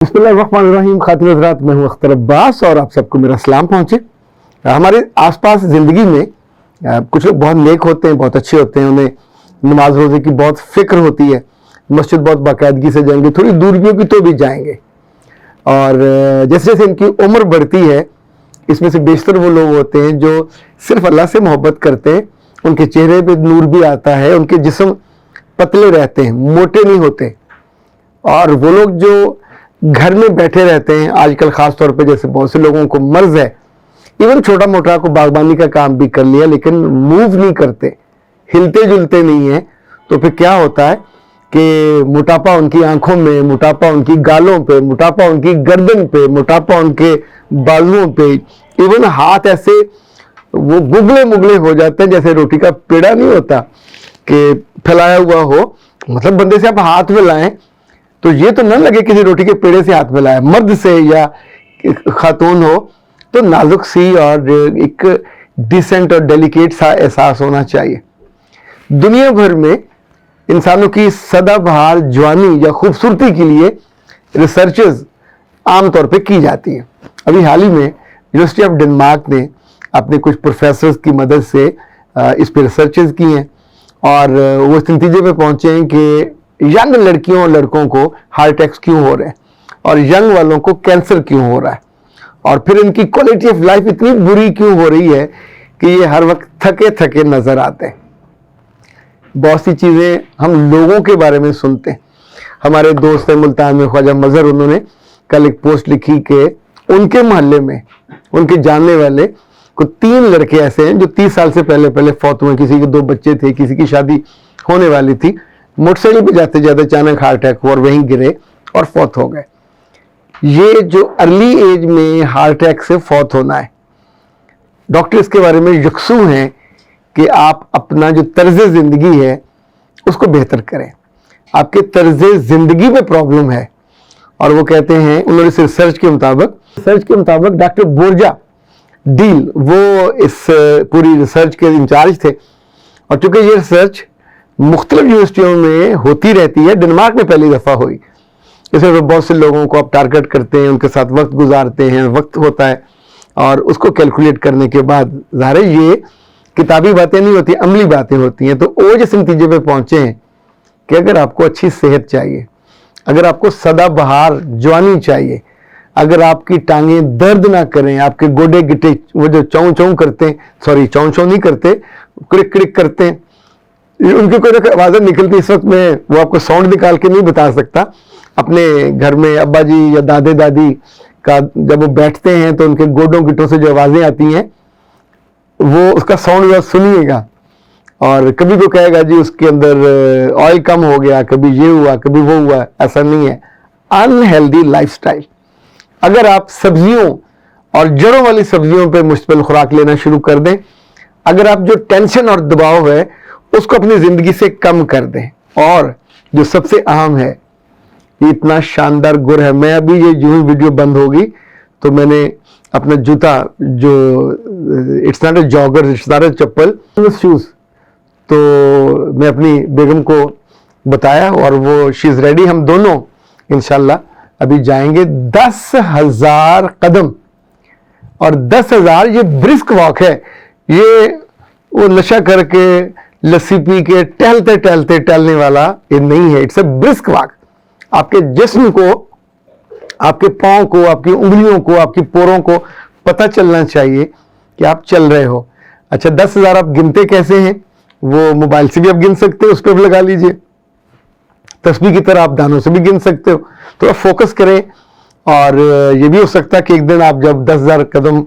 बिस्मिल्लाहिर्रहमानिर्रहीम। खातिन हज़रात, मैं हूँ अख्तर अब्बास और आप सबको मेरा सलाम पहुँचे। हमारे आसपास ज़िंदगी में कुछ लोग बहुत नेक होते हैं, बहुत अच्छे होते हैं, उन्हें नमाज रोज़े की बहुत फ़िक्र होती है, मस्जिद बहुत बाकायदगी से जाएंगे, थोड़ी दूर भी होगी तो भी जाएंगे। और जैसे जैसे इनकी उम्र बढ़ती है, इसमें से बेशतर वो लोग होते हैं जो सिर्फ अल्लाह से मोहब्बत करते हैं। उनके चेहरे पे नूर भी आता है, उनके जिस्म पतले रहते हैं, मोटे नहीं होते। और वो लोग जो घर में बैठे रहते हैं, आजकल ख़ास तौर पे जैसे बहुत से लोगों को मर्ज है, इवन छोटा मोटा को बागबानी का काम भी कर लिया, लेकिन मूव नहीं करते, हिलते जुलते नहीं हैं। तो फिर क्या होता है कि मोटापा उनकी आंखों में, मोटापा उनकी गालों पे, मोटापा उनकी गर्दन पे, मोटापा उनके बाजुओं पे, इवन हाथ ऐसे वो गुगले मुगले हो जाते हैं, जैसे रोटी का पेड़ा नहीं होता कि फैलाया हुआ हो। मतलब बंदे से आप हाथ मिलाएं तो ये तो न लगे किसी रोटी के पेड़े से हाथ मिलाया। मर्द से या खातून हो तो नाजुक सी और एक डिसेंट और डेलिकेट सा एहसास होना चाहिए। दुनिया भर में इंसानों की सदाबहार जवानी या खूबसूरती के लिए रिसर्चेस आमतौर पे की जाती हैं। अभी हाल ही में यूनिवर्सिटी ऑफ डेनमार्क ने अपने कुछ प्रोफेसर्स की मदद से इस पर रिसर्चेस की हैं और वो इस नतीजे पे पहुंचे हैं कि यंग लड़कियों और लड़कों को हार्ट अटैक्स क्यों हो रहे हैं और यंग वालों को कैंसर क्यों हो रहा है, और फिर इनकी क्वालिटी ऑफ लाइफ इतनी बुरी क्यों हो रही है कि ये हर वक्त थके थके नजर आते हैं। बहुत सी चीज़ें हम लोगों के बारे में सुनते हैं। हमारे दोस्त हैं मुल्तान में ख्वाजा मजहर, उन्होंने कल एक पोस्ट लिखी कि उनके मोहल्ले में उनके जानने वाले को 3 लड़के ऐसे हैं जो 30 साल से पहले फौत हुए। किसी के 2 बच्चे थे, किसी की शादी होने वाली थी, मोटरसाइकिल पे जाते जाते अचानक हार्ट अटैक हुआ और वहीं गिरे और फौत हो गए। ये जो अर्ली एज में हार्ट अटैक से फौत होना है, डॉक्टर इसके बारे में यकसू हैं कि आप अपना जो तर्ज जिंदगी है उसको बेहतर करें। आपके तर्ज जिंदगी में प्रॉब्लम है। और वो कहते हैं, उन्होंने इस रिसर्च के मुताबिक डॉक्टर बोर्जा डील वो इस पूरी रिसर्च के इंचार्ज थे। और चूंकि ये रिसर्च मुख्तलिफ यूनिवर्सिटियों में होती रहती है, डेनमार्क में पहली दफ़ा हुई। इसमें बहुत से लोगों को आप टारगेट करते हैं, उनके साथ वक्त गुजारते हैं, वक्त होता है और उसको कैलकुलेट करने के बाद ज़ाहिर है ये किताबी बातें नहीं होती, अमली बातें होती हैं। तो वो जिस नतीजे पे पहुंचे हैं कि अगर आपको अच्छी सेहत चाहिए, अगर आपको सदाबहार जवानी चाहिए, अगर आपकी टांगें दर्द ना करें, आपके गोडे गिटे वो जो चौं चौं करते हैं, सॉरी चौं चौं नहीं करते, क्रिक क्रिक करते हैं, उनकी कोई आवाज़ें निकलती, इस वक्त में वो आपको साउंड निकाल के नहीं बता सकता। अपने घर में अब्बा जी या दादे दादी का जब वो बैठते हैं तो उनके गोडों गिटों से जो आवाज़ें आती हैं वो उसका साउंड सुनिएगा। और कभी को कहेगा जी उसके अंदर ऑयल कम हो गया, कभी ये हुआ, कभी वो हुआ। ऐसा नहीं है। Unhealthy lifestyle. अगर आप सब्जियों और जड़ों वाली सब्जियों पे मुश्तमिल खुराक लेना शुरू कर दें, अगर आप जो टेंशन और दबाव है उसको अपनी ज़िंदगी से कम कर दें, और जो सबसे अहम है, ये इतना शानदार गुर है। मैं अभी ये जो वीडियो बंद होगी तो मैंने अपना जूता जो it's not a jogger, it's not a chappal, shoes, तो मैं अपनी बेगम को बताया और वो शी इज़ रेडी। हम दोनों इंशाल्लाह अभी जाएंगे 10,000 कदम। और 10,000 ये ब्रिस्क वॉक है, ये वो नशा करके लस्सी पी के टहलते टहलते टहलने वाला ये नहीं है। It's a brisk walk. आपके जिस्म को, आपके पाँव को, आपकी उंगलियों को, आपकी पोरों को पता चलना चाहिए कि आप चल रहे हो। अच्छा, 10,000 आप गिनते कैसे हैं? वो मोबाइल से भी आप गिन सकते हो, उस पर भी लगा लीजिए। तस्बीह की तरह आप दानों से भी गिन सकते हो। तो आप फोकस करें। और ये भी हो सकता है कि एक दिन आप जब 10,000 कदम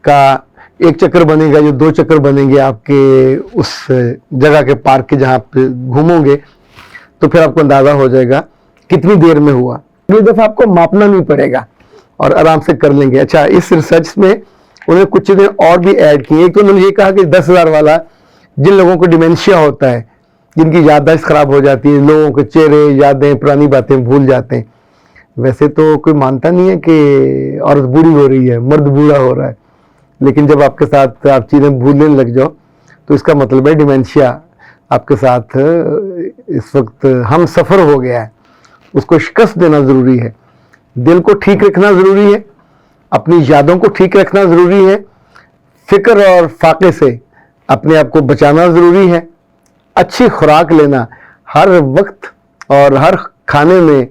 का एक चक्कर बनेगा, जो 2 चक्कर बनेंगे आपके उस जगह के पार्क के जहाँ आप घूमोगे, तो फिर आपको अंदाज़ा हो जाएगा कितनी देर में हुआ। अगली दफ़ा आपको मापना नहीं पड़ेगा और आराम से कर लेंगे। अच्छा, इस रिसर्च में उन्होंने कुछ चीज़ें और भी ऐड की। एक तो उन्होंने ये कहा कि 10,000 वाला, जिन लोगों को डिमेंशिया होता है, जिनकी याददाश्त ख़राब हो जाती है, लोगों के चेहरे, यादें, पुरानी बातें भूल जाते हैं। वैसे तो कोई मानता नहीं है कि औरत बूढ़ी हो रही है, मर्द बूढ़ा हो रहा है, लेकिन जब आपके साथ आप चीज़ें भूलने लग जाओ तो इसका मतलब है डिमेंशिया आपके साथ इस वक्त हम सफ़र हो गया है। उसको शिकस्त देना ज़रूरी है। दिल को ठीक रखना ज़रूरी है, अपनी यादों को ठीक रखना ज़रूरी है, फिक्र और फाके से अपने आप को बचाना ज़रूरी है, अच्छी खुराक लेना हर वक्त और हर खाने में।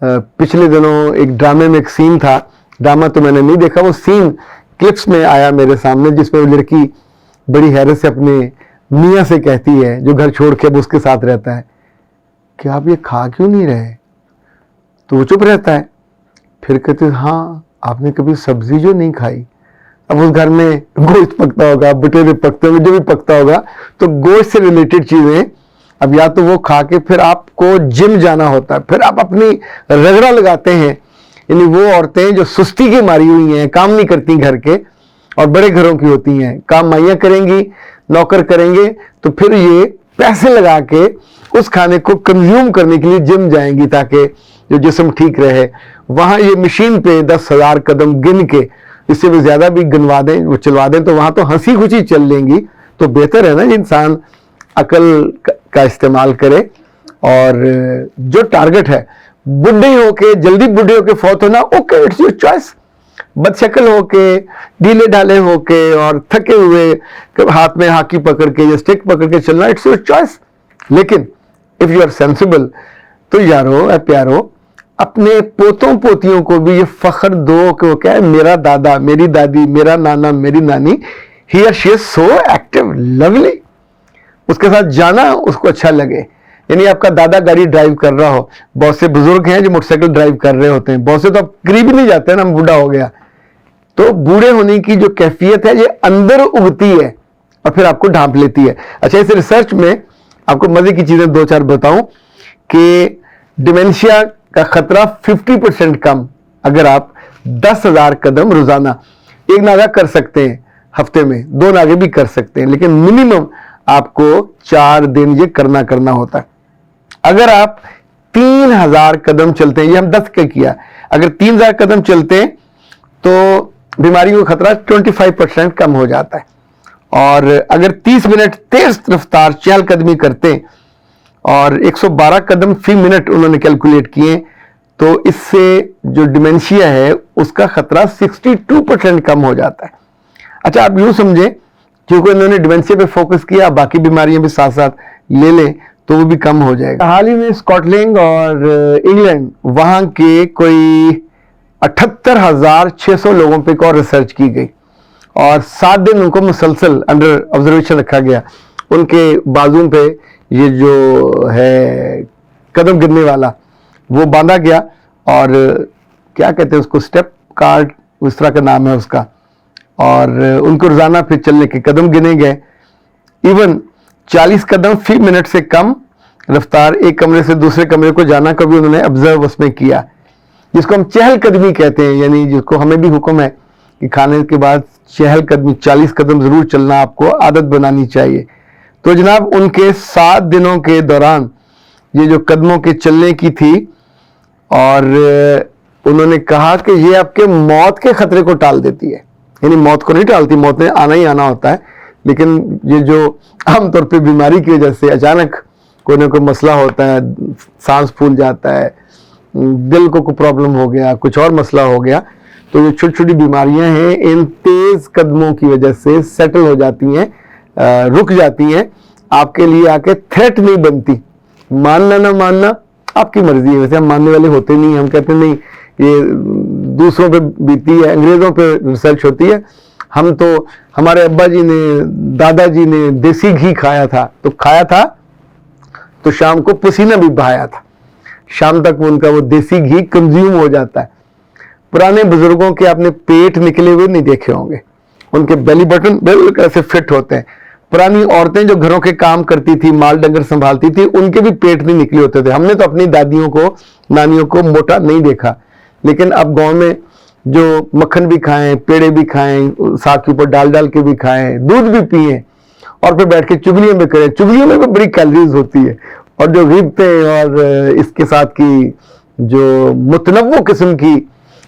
पिछले दिनों एक ड्रामे में एक सीन था, ड्रामा तो मैंने नहीं देखा, वो सीन क्लिप्स में आया मेरे सामने, जिसमें वो लड़की बड़ी हैरत से अपने मियाँ से कहती है, जो घर छोड़ के अब उसके साथ रहता है, कि आप ये खा क्यों नहीं रहे? तो वो चुप रहता है। फिर कहते हाँ, आपने कभी सब्जी जो नहीं खाई। अब उस घर में गोश्त पकता होगा, बटेरे पकते होंगे, जो भी पकता होगा, तो गोश्त से रिलेटेड चीज़ें अब या तो वो खा के फिर आपको जिम जाना होता है, फिर आप अपनी रगड़ा लगाते हैं। यानी वो औरतें जो सुस्ती की मारी हुई हैं, काम नहीं करती घर के, और बड़े घरों की होती हैं, काम माइयाँ करेंगी, नौकर करेंगे, तो फिर ये पैसे लगा के उस खाने को कंज्यूम करने के लिए जिम जाएंगी ताकि जो जिस्म ठीक रहे। वहाँ ये मशीन पे 10,000 कदम गिन के, इससे भी ज़्यादा भी गिनवा दें, वो चलवा दें, तो वहाँ तो हंसी खुशी चल लेंगी। तो बेहतर है ना इंसान अकल का इस्तेमाल करे, और जो टारगेट है बुढ़े होके, जल्दी बुढ़े होके फौत होना, ओके, इट्स योर चॉइस। बदशक्ल होके, ढीले ढाले होके और थके हुए हाथ में हाकी पकड़ के या स्टिक पकड़ के चलना, इट्स योर चॉइस। लेकिन इफ यू आर सेंसिबल, तो यारो प्यारो, अपने पोतों पोतियों को भी ये फख्र दो कि वो क्या है, मेरा दादा, मेरी दादी, मेरा नाना, मेरी नानी, ही और she is so active, lovely. उसके साथ जाना उसको अच्छा लगे। यानी आपका दादा गाड़ी ड्राइव कर रहा हो, बहुत से बुजुर्ग हैं जो मोटरसाइकिल ड्राइव कर रहे होते हैं, बहुत से तो अब करीब ही नहीं जाते हैं ना, बूढ़ा हो गया। तो बूढ़े होने की जो कैफियत है ये अंदर उगती है और फिर आपको ढांप लेती है। अच्छा, इस रिसर्च में आपको मजे की चीजें 2-4 बताऊं कि डिमेंशिया का खतरा 50% कम अगर आप 10,000 कदम रोजाना, एक नागा कर सकते हैं हफ्ते में, 2 नागे भी कर सकते हैं, लेकिन मिनिमम आपको 4 दिन ये करना होता है। अगर आप 3,000 कदम चलते हैं, ये हम 10 का किया, अगर 3,000 कदम चलते हैं तो बीमारियों का खतरा 25% कम हो जाता है। और अगर 30 मिनट तेज रफ्तार चहलकदमी करते हैं और 112 कदम फी मिनट उन्होंने कैलकुलेट किए, तो इससे जो डिमेंशिया है उसका खतरा 62% कम हो जाता है। अच्छा, आप यूं समझें, क्योंकि इन्होंने डिमेंशिया पे फोकस किया, बाकी बीमारियां भी साथ साथ ले लें तो वो भी कम हो जाएगा। हाल ही में स्कॉटलैंड और इंग्लैंड, वहां के कोई 78,600 लोगों पे और रिसर्च की गई और 7 दिन उनको मुसलसल अंडर ऑब्जर्वेशन रखा गया। उनके बाजू पे ये जो है कदम गिनने वाला वो बांधा गया, और क्या कहते हैं उसको, स्टेप कार्ड, उस तरह का नाम है उसका, और उनको रोजाना फिर चलने के कदम गिने गए। इवन 40 कदम फी मिनट से कम रफ्तार एक कमरे से दूसरे कमरे को जाना कभी उन्होंने ऑब्जर्व उसमें किया, जिसको हम चहलकदमी कहते हैं। यानी जिसको हमें भी हुक्म है कि खाने के बाद चहलकदमी 40 कदम जरूर चलना आपको आदत बनानी चाहिए। तो जनाब, उनके 7 दिनों के दौरान ये जो कदमों के चलने की थी, और उन्होंने कहा कि ये आपके मौत के खतरे को टाल देती है। यानी मौत को नहीं टालती, मौत में आना ही आना होता है, लेकिन ये जो आमतौर पे बीमारी की वजह से अचानक कोई ना कोई मसला होता है, सांस फूल जाता है, दिल को कोई प्रॉब्लम हो गया, कुछ और मसला हो गया, तो ये छोटी छोटी बीमारियां हैं, इन तेज कदमों की वजह से सेटल हो जाती हैं, रुक जाती हैं, आपके लिए आके थ्रेट नहीं बनती। मानना ना मानना आपकी मर्जी है, वैसे हम मानने वाले होते नहीं, हम कहते नहीं ये दूसरों पे बीती है, अंग्रेजों पे रिसर्च होती है। हम तो, हमारे अब्बा जी ने, दादाजी ने देसी घी खाया था, तो शाम को पसीना भी बहाया था, शाम तक उनका वो देसी घी कंज्यूम हो जाता है। पुराने बुजुर्गों के आपने पेट निकले हुए नहीं देखे होंगे, उनके बेली बटन बिल्कुल ऐसे फिट होते हैं। पुरानी औरतें जो घरों के काम करती थी, माल डंगर संभालती थी, उनके भी पेट नहीं निकले होते थे। हमने तो अपनी दादियों को, नानियों को मोटा नहीं देखा, लेकिन अब गांव में जो मक्खन भी खाएं, पेड़े भी खाएं, साग के ऊपर डाल के भी खाएं, दूध भी पिए, और फिर बैठ के चुगलियां भी करें। चुगलियों में भी बड़ी कैलोरीज होती है, और जो गिफ्टें और इसके साथ की जो मुतनव्वो किस्म की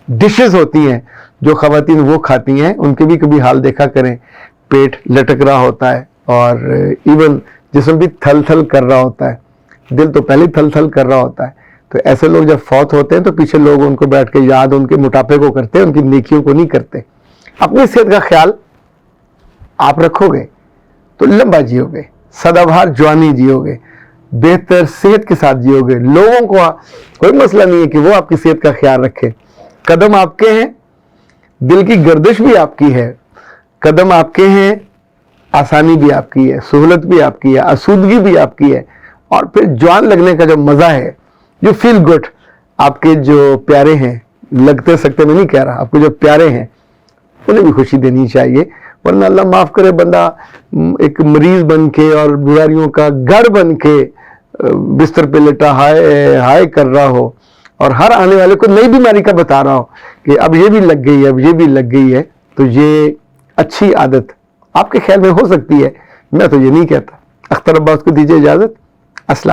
डिशेस होती हैं जो खवातीन वो खाती हैं, उनके भी कभी हाल देखा करें। पेट लटक रहा होता है और इवन जिस्म भी थल थल कर रहा होता है, दिल तो पहले थल थल कर रहा होता है। तो ऐसे लोग जब फौत होते हैं तो पीछे लोग उनको बैठ के याद उनके मोटापे को करते हैं, उनकी नेकियों को नहीं करते। अपनी सेहत का ख्याल आप रखोगे तो लंबा जियोगे, सदाबहार जवानी जियोगे, बेहतर सेहत के साथ जियोगे। लोगों को कोई मसला नहीं है कि वो आपकी सेहत का ख्याल रखे। कदम आपके हैं, दिल की गर्दिश भी आपकी है, कदम आपके हैं, आसानी भी आपकी है, सहूलत भी आपकी है, आसूदगी भी आपकी है, और फिर जवान लगने का जो मज़ा है, जो फील गुड, आपके जो प्यारे हैं, लगते सकते मैं नहीं कह रहा, आपके जो प्यारे हैं उन्हें भी खुशी देनी चाहिए। वरना अल्लाह माफ़ करे बंदा एक मरीज बन के और बीमारियों का गढ़ बन के बिस्तर पे लेटा हाय हाय कर रहा हो और हर आने वाले को नई बीमारी का बता रहा हो कि अब ये भी लग गई है, अब ये भी लग गई है, तो ये अच्छी आदत आपके ख्याल में हो सकती है। मैं तो ये नहीं कहता। अख्तर अब्बास को दीजिए इजाज़त।